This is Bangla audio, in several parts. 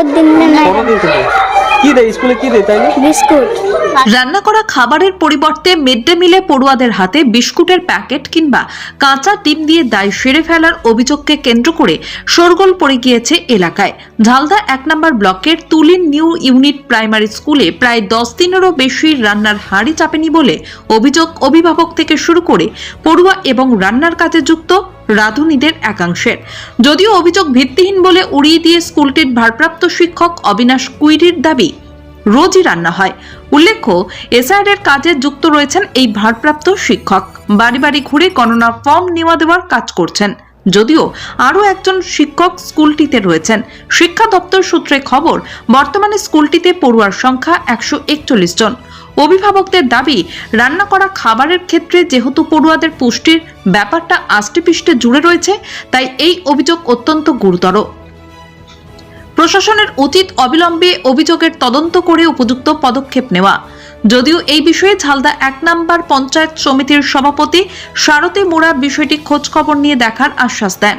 বহুত দিন নাই। কতদিন থেকে কি দেয় স্কুলে, কি দেয় তাইলে? বিস্কুট। রান্না করা খাবারের পরিবর্তে মিড ডে মিলে পড়ুয়াদের হাতে বিস্কুটের প্যাকেট কিংবা কাঁচা ডিম দিয়ে দায় সেরে ফেলার অভিযোগকে কেন্দ্র করে শোরগোল পড়ে গিয়েছে এলাকায়। ঝালদা 1 নম্বর ব্লকের তুলিন নিউ ইউনিট প্রাইমারি স্কুলে প্রায় 10 দিনেরও বেশি রান্নার হাঁড়ি চাপেনি বলে অভিযোগ অভিভাবক থেকে শুরু করে পড়ুয়া এবং রান্নার কাজে যুক্ত রাঁধুনিদের একাংশের। যদিও অভিযোগ ভিত্তিহীন বলে উড়িয়ে দিয়ে স্কুলটির ভারপ্রাপ্ত শিক্ষক অবিনাশ কুইরির দাবি, রোজই রান্না হয়। উল্লেখ্য, এসআইআর কাজে যুক্ত রয়েছেন এই ভারপ্রাপ্ত শিক্ষক। বাড়ি বাড়ি ঘুরে গণনা ফর্ম নেওয়া দেওয়ার কাজ করছেন। যদিও আরও একজন শিক্ষক স্কুলটিতে রয়েছেন। শিক্ষা দপ্তর সূত্রে খবর, বর্তমানে স্কুলটিতে পড়ুয়ার সংখ্যা 141 জন। অভিভাবকদের দাবি, রান্না করা খাবারের ক্ষেত্রে যেহেতু পড়ুয়াদের পুষ্টির ব্যাপারটা আষ্টেপৃষ্টে জুড়ে রয়েছে, তাই এই অভিযোগ অত্যন্ত গুরুতর। প্রশাসনের উচিত অবিলম্বে অভিযোগের তদন্ত করে উপযুক্ত পদক্ষেপ নেওয়া। যদিও এই বিষয়ে ঝালদা 1 নম্বর পঞ্চায়েত সমিতির সভাপতি সারথী মোড়া বিষয়টি খোঁজ খবর নিয়ে দেখার আশ্বাস দেন।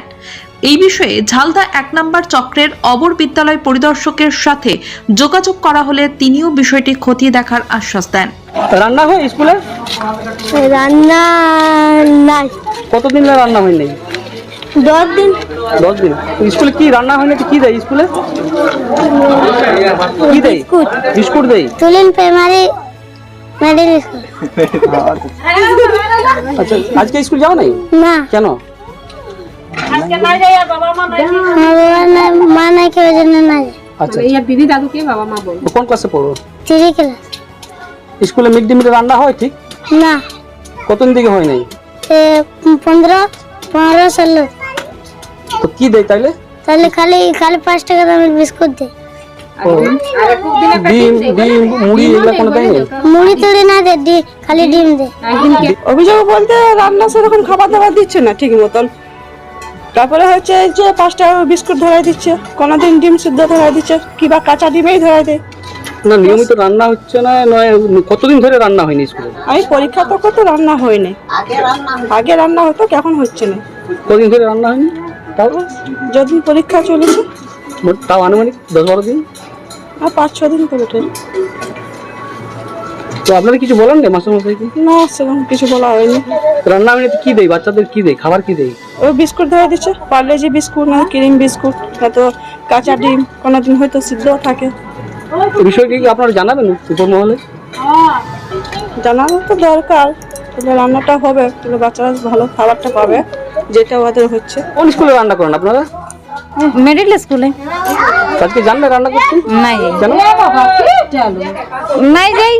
এই বিষয়ে ঝালদা 1 নম্বর চক্রের অবর বিদ্যালয় পরিদর্শকের সাথে যোগাযোগ করা হলে তিনিও বিষয়টি খতিয়ে দেখার আশ্বাস দেন। রান্না হয় স্কুলে? রান্না নাই। কতদিন ধরে রান্না হয় নাই? 10 দিন। 10 দিন। স্কুলে কি রান্না হয় না, কি দেয় স্কুলে? কি দেয়? বিস্কুট। বিস্কুট দেয়। Tulin primary middle school. আচ্ছা, আজকে স্কুল যাও নাই? না। কেন? মা নাই কেউ জন্য নাই। আচ্ছা, এই দিদি দাদুকে বাবা মা বল। কোন ক্লাসে পড়ো? 3 ক্লাস। স্কুলে মিড ডে মিলে রান্না হয় ঠিক? না। কতদিন থেকে হয় নাই? 15 সাল। তো কি দেয় তাইলে? তাহলে খালি 5 টাকা দামের বিস্কুট দে। ও, ডিম মুড়ি এগুলো কোনো দেয় না? মুড়ি তুড়ি না দে, খালি ডিম দে। অভিযোগ বলতে রান্না সেরকম খাবার দাবার দিচ্ছে না ঠিক মতন। তারপরে হচ্ছে যে 5 টাকা বিস্কুট ধরাই দিচ্ছে, কোনোদিন ডিম সিদ্ধ ধরাই দিচ্ছে, কিবা কাঁচা ডিমেই ধরাই দেয়। না, নিয়মিত রান্না হচ্ছে না। নয়, কতদিন ধরে রান্না হয়নি স্কুলে? আমি পরীক্ষা তো করতে রান্না হয়নি, আগে রান্না হতো, এখন হচ্ছে না। কতদিন ধরে রান্না হয়নি? তাও যদিন পরীক্ষা চলেছে, তাও আনুমানিক 10-12 দিন। আর 5-6 দিন করে ওঠে তো আপনারা কিছু বলেন না মাস্টারমশাইকে? না, সেরকম কিছু বলা হয়নি। রান্না হয়নি তো কি দেয়? বাচ্চাদের কি দেয়? খাবার কি দেয়? ওই বিস্কুট ধরাই দিচ্ছে, পার্লেজি বিস্কুট না ক্রিম বিস্কুট, হয়তো কাঁচা ডিম, কোনোদিন হয়তো সিদ্ধ থাকে। এই বিষয়টি কি আপনারা জানাবেন উপর মহলে? জানানো তো দরকার, তাহলে রান্নাটা হবে, তাহলে বাচ্চারা ভালো খাবারটা পাবে, যেটা ওদের হচ্ছে। কোন স্কুলে রান্না করেন আপনারা? মিডল স্কুলে। আজকে জানলে রান্না করতে? নাই কেন? নাই যাই,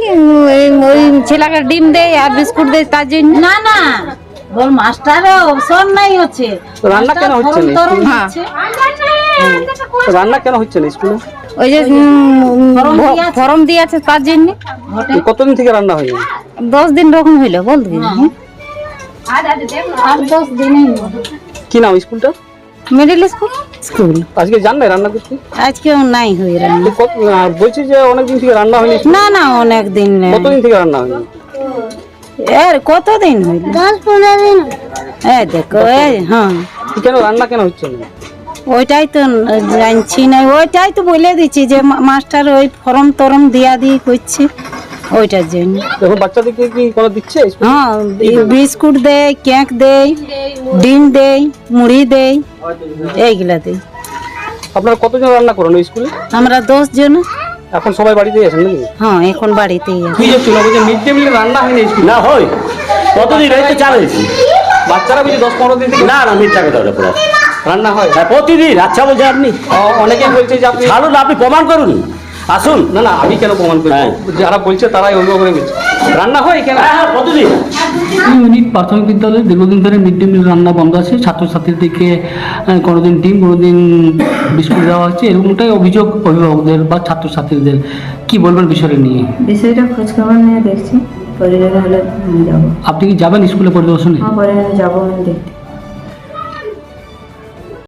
ওই ছেলেকে ডিম দেয় আর বিস্কুট দেয় তার জন্য। না না, বল মাস্টারও অবসর নাই হচ্ছে। তো রান্না কেন হচ্ছে না? হ্যাঁ, তো রান্না কেন হচ্ছে না স্কুলে? ওই যে ফর্ম দিয়েছে তার জন্য। কতদিন থেকে রান্না হয়নি? 10 দিন রকম হইলো বলতে। আর 10 দিনই কি নাম স্কুলটা? Middle school. স্কুল আজকে জানলে রান্না করতে? আজকেও নাই হয়ে রান্না। বলছি যে অনেকদিন থেকে রান্না হয়নি। না না, অনেক দিন। কতদিন থেকে রান্না হয়নি? এর কতদিন হইলো? 10-15 দিন। এই দেখো, এই হ্যাঁ, কেন রান্না কেন হচ্ছে না? ওইটাই তো জানছি না, ওইটাই তো বলে দিচ্ছি যে মাস্টার ওই ফর্ম টরম দিয়া দিয়ে করছে, ওইটার জন্য। দেখো, বাচ্চাদেরকে কি কোনো দিচ্ছে? হ্যাঁ, বিস্কুট দেয়, কেক দেয়, ডিম দেয়, মুড়ি দেয়, এইগুলা দেয়। আপনারা কতজন রান্না করেন ওই স্কুলে? আমরা 10 জন। এখন সবাই বাড়িতেই আছেন নাকি? হ্যাঁ, এখন বাড়িতেই আছে। কি যে ছিল যে মিড ডে মিলে রান্না হয়নি স্কুলে? না হয় কতদিন হয়েছে চালাইছি। বাচ্চারা বুঝি 10-15 দিন থেকে না না, মিথ্যাকে ধরে পুরো রান্না হয়। হ্যাঁ প্রতিদিন। আচ্ছা বলছেন আপনি? অনেকেই বলছে যে আপনি ছাড়ুন, আপনি প্রমাণ করুন, আসুন। না না, আমি কেন প্রমাণ করি? হ্যাঁ। যারা বলছে তারাই অভিযোগ করে বলছে রান্না হয় কেন? হ্যাঁ প্রতিদিন। ইউনিট প্রাথমিক বিদ্যালয়ে দীর্ঘদিন ধরে মিড ডে মিল রান্না বন্ধ আছে। ছাত্রছাত্রীদেরকে কোনোদিন ডিম, কোনোদিন বিস্কুট দেওয়া হচ্ছে, এরকমটাই অভিযোগ অভিভাবকদের বা ছাত্রছাত্রীদের। কি বলবেন বিষয়টা নিয়ে? বিষয়টা খোঁজ খবর নিয়ে দেখছি, পরে হলে যাবো। আপনি কি যাবেন স্কুলে পরিদর্শনে? হ্যাঁ, পরে যাবো আমি দেখতে।